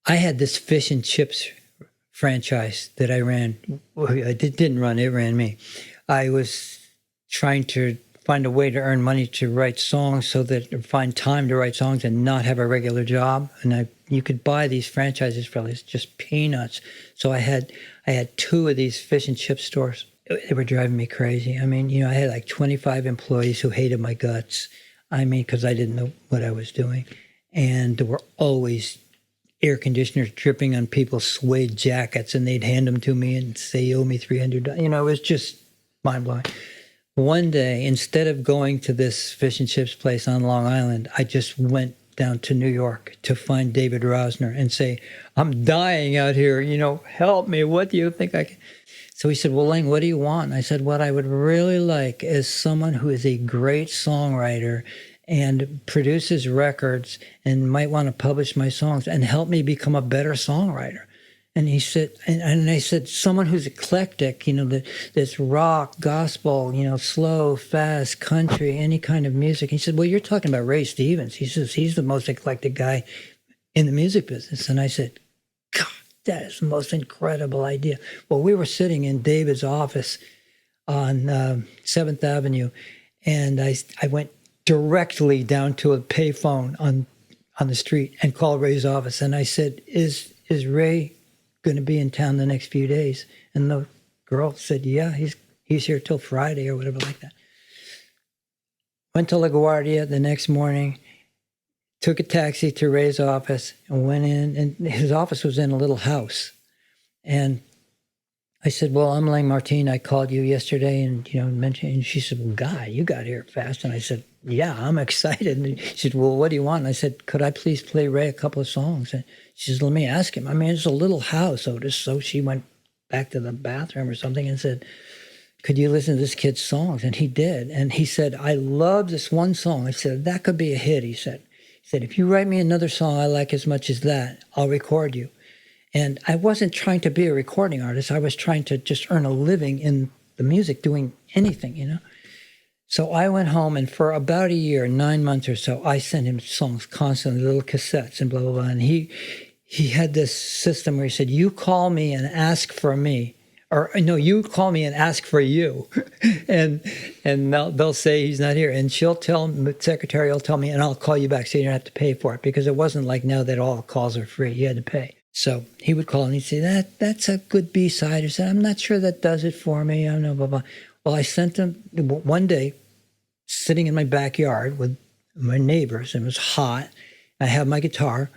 I had this fish and chips franchise that I ran. I didn't run, it ran me. I was trying to find a way to earn money to write songs so that, or find time to write songs and not have a regular job. And you could buy these franchises for just peanuts. So I had 2 of these fish and chip stores. They were driving me crazy. I mean, I had like 25 employees who hated my guts. I mean, because I didn't know what I was doing. And there were always air conditioners dripping on people's suede jackets, and they'd hand them to me and say, you owe me $300. It was just mind-blowing. One day, instead of going to this fish and chips place on Long Island, I just went down to New York to find David Rosner and say, I'm dying out here, help me. What do you think I can? So he said, well, Layng, what do you want? And I said, what I would really like is someone who is a great songwriter and produces records and might want to publish my songs and help me become a better songwriter. And he said, and I said, someone who's eclectic, that's rock, gospel, slow, fast, country, any kind of music. He said, well, you're talking about Ray Stevens. He says, he's the most eclectic guy in the music business. And I said, God, that is the most incredible idea. Well, we were sitting in David's office on 7th Avenue, and I went directly down to a payphone on the street and called Ray's office. And I said, is Ray going to be in town the next few days? And the girl said, yeah, he's here till Friday or whatever like that. Went to LaGuardia the next morning, took a taxi to Ray's office and went in, and his office was in a little house. And I said, well, I'm Layng Martine. I called you yesterday and, mentioned, and she said, well, Guy, you got here fast. And I said, yeah, I'm excited. And she said, well, what do you want? And I said, could I please play Ray a couple of songs? And she said, let me ask him. I mean, it's a little house, Otis. So she went back to the bathroom or something and said, could you listen to this kid's songs? And he did. And he said, I love this one song. I said, that could be a hit, he said. He said, if you write me another song I like as much as that, I'll record you. And I wasn't trying to be a recording artist. I was trying to just earn a living in the music, doing anything, So I went home, and for about a year, 9 months or so, I sent him songs constantly, little cassettes and blah, blah, blah. And he had this system where he said, you call me and ask for me. Or no, you call me and ask for you. and they'll say he's not here. And the secretary will tell me, and I'll call you back so you don't have to pay for it. Because it wasn't like now that all calls are free. You had to pay. So he would call and he'd say, that's a good B-side. He said, I'm not sure that does it for me. I don't know, blah, blah. Well, I sent him one day, sitting in my backyard with my neighbors, and it was hot. I have my guitar.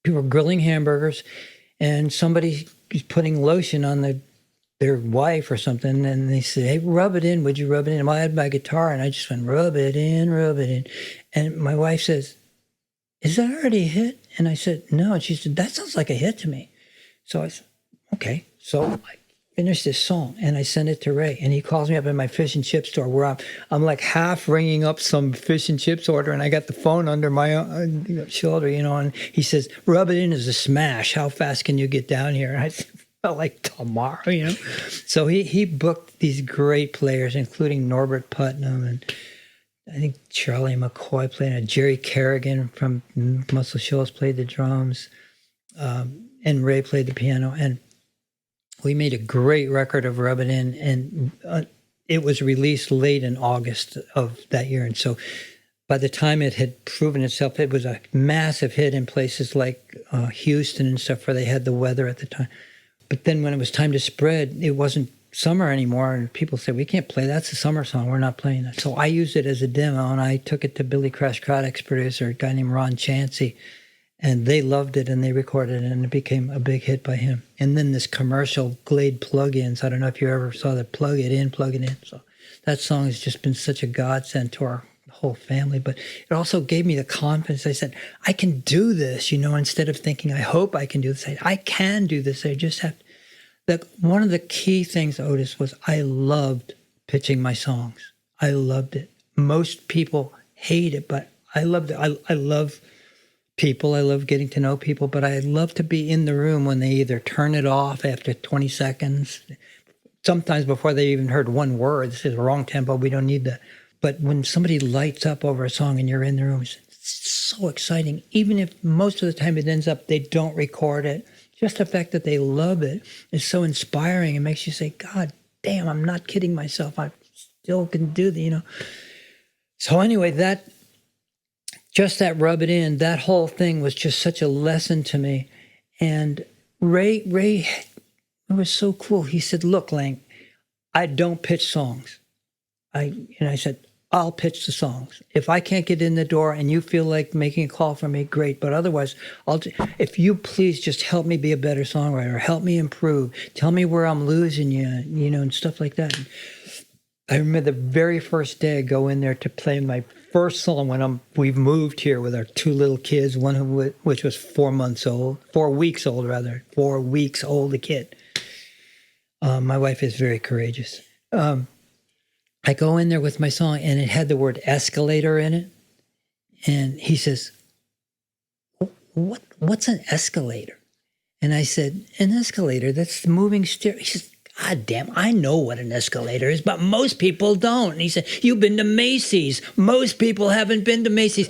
People were grilling hamburgers, and somebody was putting lotion on their wife or something, and they said, hey, rub it in. Would you rub it in? Well, I had my guitar, and I just went, rub it in, rub it in. And my wife says, is that already a hit? And I said, no. And she said, that sounds like a hit to me. So I said, okay. So I finished this song, and I sent it to Ray, and he calls me up in my fish and chip store where I'm like half ringing up some fish and chips order, and I got the phone under my shoulder, and he says, rub it in as a smash. How fast can you get down here? And I said, well, like tomorrow, So he booked these great players, including Norbert Putnam, and I think Charlie McCoy played, and Jerry Kerrigan from Muscle Shoals played the drums, and Ray played the piano, and we made a great record of Rub It In, and it was released late in August of that year. And so by the time it had proven itself, it was a massive hit in places like Houston and stuff where they had the weather at the time. But then when it was time to spread, it wasn't summer anymore, and people said, we can't play, that's a summer song, we're not playing that. So I used it as a demo, and I took it to Billy Crash Craddock's producer, a guy named Ron Chansey, and they loved it, and they recorded it, and it became a big hit by him. And then this commercial Glade plugins, I don't know if you ever saw that, plug it in. So that song has just been such a godsend to our whole family. But it also gave me the confidence. I said, I can do this, instead of thinking, I hope I can do this. I can do this. I just have to. One of the key things, Otis, was I loved pitching my songs. I loved it. Most people hate it, but I loved it. I love people. I love getting to know people, but I love to be in the room when they either turn it off after 20 seconds, sometimes before they even heard one word. This is wrong tempo. We don't need that. But when somebody lights up over a song and you're in the room, so exciting. Even if most of the time it ends up they don't record it, just the fact that they love it is so inspiring. It makes you say, God damn, I'm not kidding myself. I still can do the. So anyway, that rub it in, that whole thing was just such a lesson to me. And Ray, it was so cool. He said, look, Layng, I don't pitch songs. I said, I'll pitch the songs. If I can't get in the door and you feel like making a call for me, great. But otherwise, if you please just help me be a better songwriter, help me improve, tell me where I'm losing you, and stuff like that. And I remember the very first day I go in there to play my first song when we've moved here with our two little kids, one of which was 4 weeks old, a kid. My wife is very courageous. I go in there with my song, and it had the word escalator in it. And he says, what's an escalator? And I said, an escalator, that's the moving stair. He says, God damn, I know what an escalator is, but most people don't. And he said, you've been to Macy's. Most people haven't been to Macy's.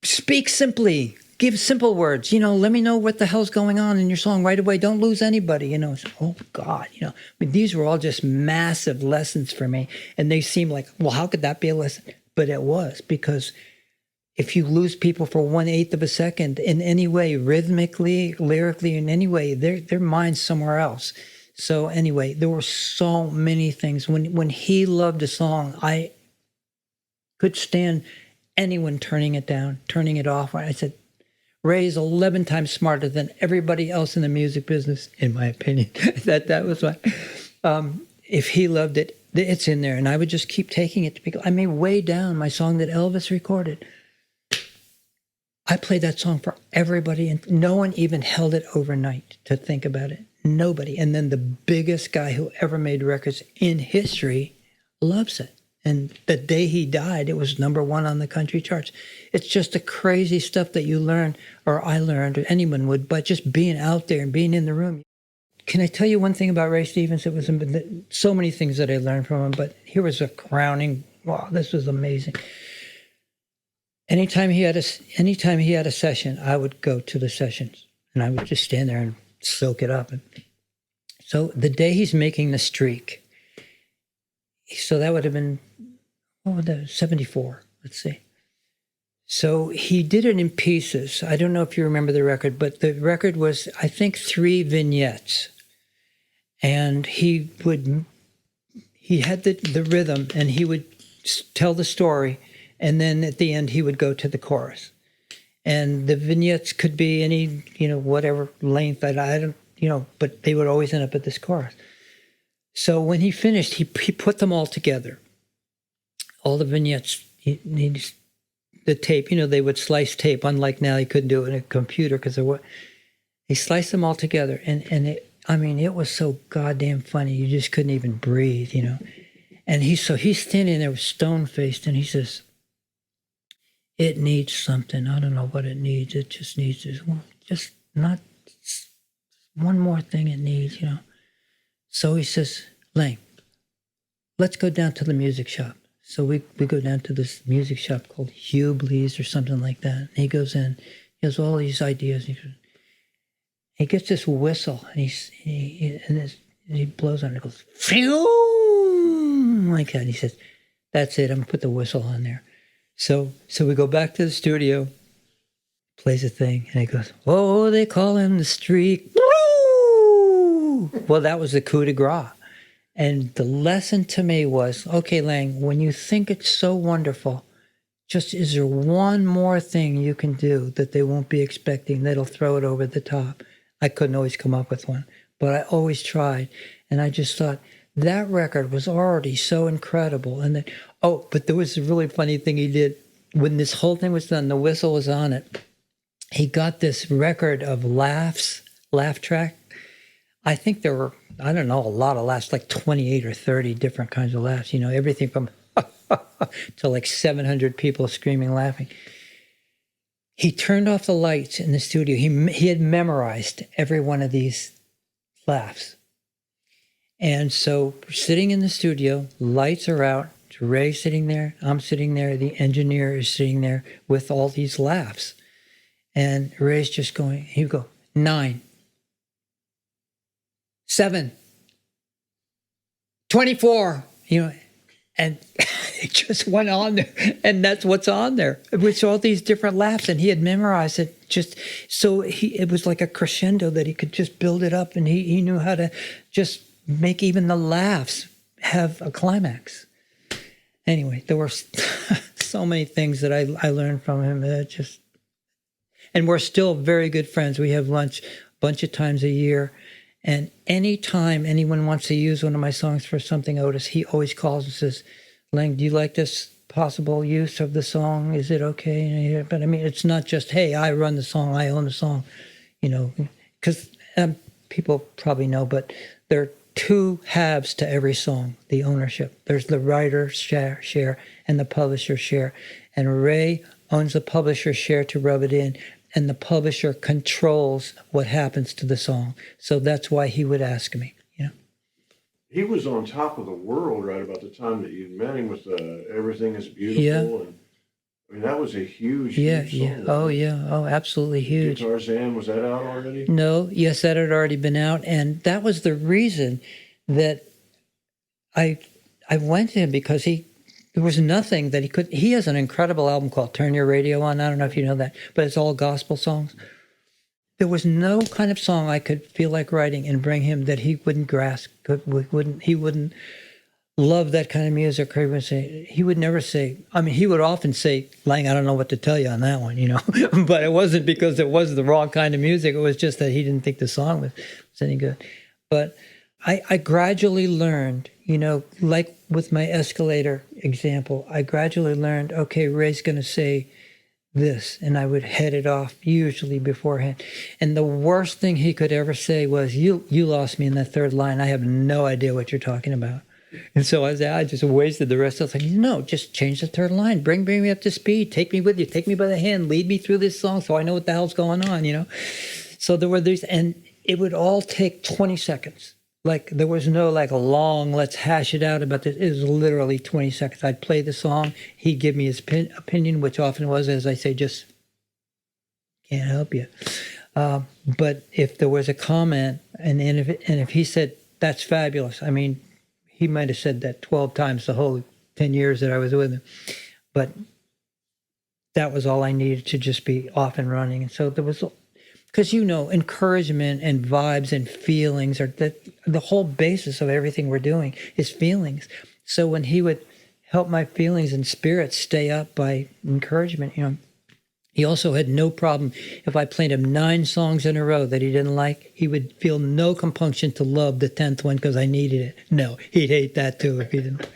Speak simply. Give simple words. Let me know what the hell's going on in your song right away. Don't lose anybody. Oh, God. These were all just massive lessons for me. And they seem like, well, how could that be a lesson? But it was, because if you lose people for 1/8 of a second in any way, rhythmically, lyrically, in any way, their mind's somewhere else. So anyway, there were so many things. When he loved a song, I could stand anyone turning it down, turning it off. I said, Ray's 11 times smarter than everybody else in the music business, in my opinion. that was why. If he loved it, it's in there. And I would just keep taking it to people. I may Way Down, my song that Elvis recorded. I played that song for everybody, and no one even held it overnight to think about it. Nobody. And then the biggest guy who ever made records in history loves it. And the day he died, it was #1 on the country charts. It's just the crazy stuff that you learn, or I learned, or anyone would, by just being out there and being in the room. Can I tell you one thing about Ray Stevens? It was so many things that I learned from him, but here was a crowning. Wow, this was amazing. Anytime he had a session, I would go to the sessions, and I would just stand there and soak it up. And so the day he's making the streak, so that would have been, 74, let's see. So he did it in pieces. I don't know if you remember the record, but the record was, I think, 3 vignettes. And he had the rhythm, and he would tell the story, and then at the end he would go to the chorus. And the vignettes could be any, whatever length, I don't, but they would always end up at this chorus. So when he finished, he put them all together. All the vignettes, the tape, they would slice tape. Unlike now, he couldn't do it in a computer because he sliced them all together. And it was so goddamn funny. You just couldn't even breathe, And he's standing there stone-faced, and he says, it needs something. I don't know what it needs. It just needs just not one more thing it needs, So he says, Layng, let's go down to the music shop. So we go down to this music shop called Hubleys or something like that. And he goes in, he has all these ideas. He gets this whistle, and he blows on it. It goes, phew, like that. And he says, that's it. I'm going to put the whistle on there. So we go back to the studio, plays a thing, and he goes, oh, they call him the streak. Well, that was the coup de grace. And the lesson to me was, okay, Layng, when you think it's so wonderful, just is there one more thing you can do that they won't be expecting that'll throw it over the top? I couldn't always come up with one, but I always tried. And I just thought, that record was already so incredible. And then, but there was a really funny thing he did. When this whole thing was done, the whistle was on it. He got this record of laugh track. I think there were, a lot of laughs, like 28 or 30 different kinds of laughs. Everything from to like 700 people screaming, laughing. He turned off the lights in the studio. He had memorized every one of these laughs. And so we're sitting in the studio, lights are out, Ray sitting there, I'm sitting there, the engineer is sitting there with all these laughs. And Ray's just going, he would go, 9, 7, 24, and it just went on there. And that's what's on there, with all these different laughs. And he had memorized it just so it was like a crescendo that he could just build it up. And he knew how to just make even the laughs have a climax. Anyway, there were so many things that I learned from him that and we're still very good friends. We have lunch a bunch of times a year. And anytime anyone wants to use one of my songs for something, Otis, he always calls and says, Layng, do you like this possible use of the song? Is it okay? But I mean, it's not just, hey, I run the song, I own the song, because people probably know, but there are 2 halves to every song, the ownership. There's the writer's share and the publisher's share. And Ray owns the publisher's share to rub it in, and the publisher controls what happens to the song. So that's why he would ask me, He was on top of the world right about the time that you met him with Everything is Beautiful. Yeah. And I mean, that was a huge song. Oh, yeah. Oh, absolutely huge. Tarzan, was that out already? No, yes, that had already been out. And that was the reason that I went to him, because there was nothing that he has an incredible album called Turn Your Radio On. I don't know if you know that, but it's all gospel songs. There was no kind of song I could feel like writing and bring him that he wouldn't grasp, he wouldn't love that kind of music. He would never say, he would often say, Layng, I don't know what to tell you on that one, but it wasn't because it was the wrong kind of music. It was just that he didn't think the song was any good. But I gradually learned, like with my escalator example, I gradually learned, okay, Ray's going to say this, and I would head it off usually beforehand. And the worst thing he could ever say was, you lost me in that third line. I have no idea what you're talking about. And so I just wasted the rest. I was like, no, just change the third line. Bring me up to speed. Take me with you. Take me by the hand. Lead me through this song so I know what the hell's going on, So there were these, and it would all take 20 seconds. Like, there was no long, let's hash it out about this. It was literally 20 seconds. I'd play the song. He'd give me his opinion, which often was, as I say, just can't help you. But if there was a comment, and if he said, that's fabulous, he might have said that 12 times the whole 10 years that I was with him. But that was all I needed to just be off and running. And so there was, because encouragement and vibes and feelings are the whole basis of everything we're doing is feelings. So when he would help my feelings and spirits stay up by encouragement, he also had no problem if I played him 9 songs in a row that he didn't like. He would feel no compunction to love the 10th one because I needed it. No, he'd hate that too if he didn't.